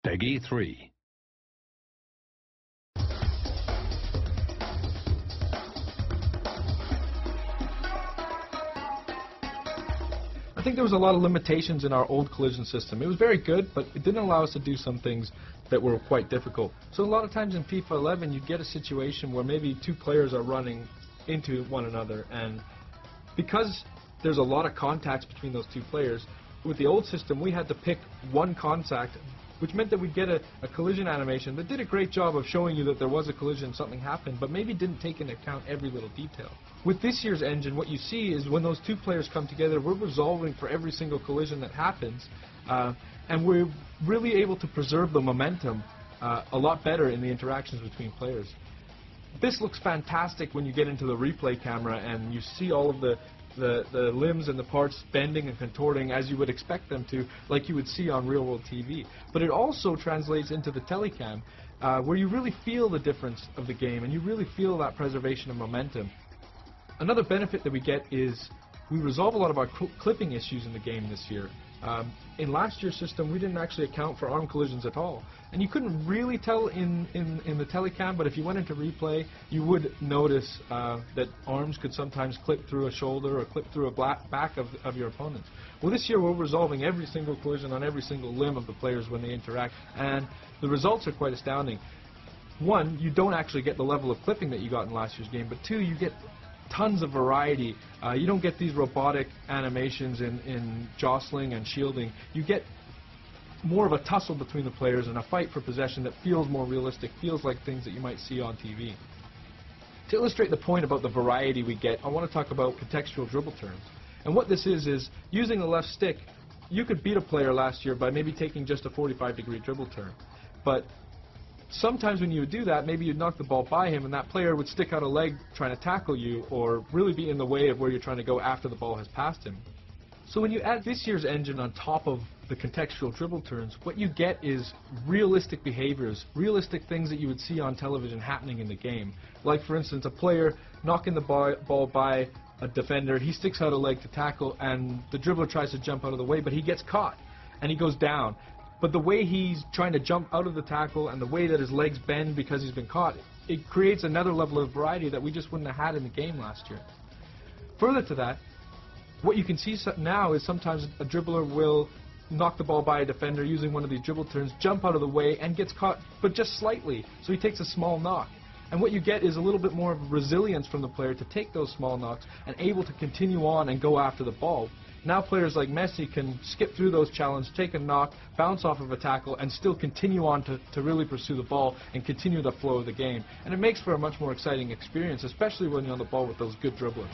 Peggy 3. I think there was a lot of limitations in our old collision system. It was very good, but it didn't allow us to do some things that were quite difficult. So a lot of times in FIFA 11, you get a situation where maybe two players are running into one another, and because there's a lot of contacts between those two players, with the old system we had to pick one contact, which meant that we'd get a collision animation that did a great job of showing you that there was a collision, something happened, but maybe didn't take into account every little detail. With this year's engine, what you see is when those two players come together, we're resolving for every single collision that happens, and we're really able to preserve the momentum a lot better in the interactions between players. This looks fantastic when you get into the replay camera and you see all of the limbs and the parts bending and contorting as you would expect them to, like you would see on real-world TV. But it also translates into the telecam, where you really feel the difference of the game and you really feel that preservation of momentum. Another benefit that we get is we resolve a lot of our clipping issues in the game this year. In last year's system, we didn't actually account for arm collisions at all. And you couldn't really tell in the telecam, but if you went into replay, you would notice that arms could sometimes clip through a shoulder or clip through a back of your opponents. Well, this year we're resolving every single collision on every single limb of the players when they interact, and the results are quite astounding. One, you don't actually get the level of clipping that you got in last year's game, but two, you get tons of variety. You don't get these robotic animations in jostling and shielding. You get more of a tussle between the players and a fight for possession that feels more realistic, feels like things that you might see on TV. To illustrate the point about the variety we get, I want to talk about contextual dribble turns. And what this is using the left stick, you could beat a player last year by maybe taking just a 45-degree dribble turn. But sometimes when you would do that, maybe you'd knock the ball by him and that player would stick out a leg trying to tackle you or really be in the way of where you're trying to go after the ball has passed him. So when you add this year's engine on top of the contextual dribble turns, what you get is realistic behaviors, realistic things that you would see on television happening in the game. Like, for instance, a player knocking the ball by a defender, he sticks out a leg to tackle and the dribbler tries to jump out of the way, but he gets caught and he goes down. But the way he's trying to jump out of the tackle and the way that his legs bend because he's been caught, it creates another level of variety that we just wouldn't have had in the game last year. Further to that, what you can see now is sometimes a dribbler will knock the ball by a defender using one of these dribble turns, jump out of the way and gets caught, but just slightly, so he takes a small knock. And what you get is a little bit more of resilience from the player to take those small knocks and able to continue on and go after the ball. Now players like Messi can skip through those challenges, take a knock, bounce off of a tackle, and still continue on to really pursue the ball and continue the flow of the game. And it makes for a much more exciting experience, especially when you're on the ball with those good dribblers.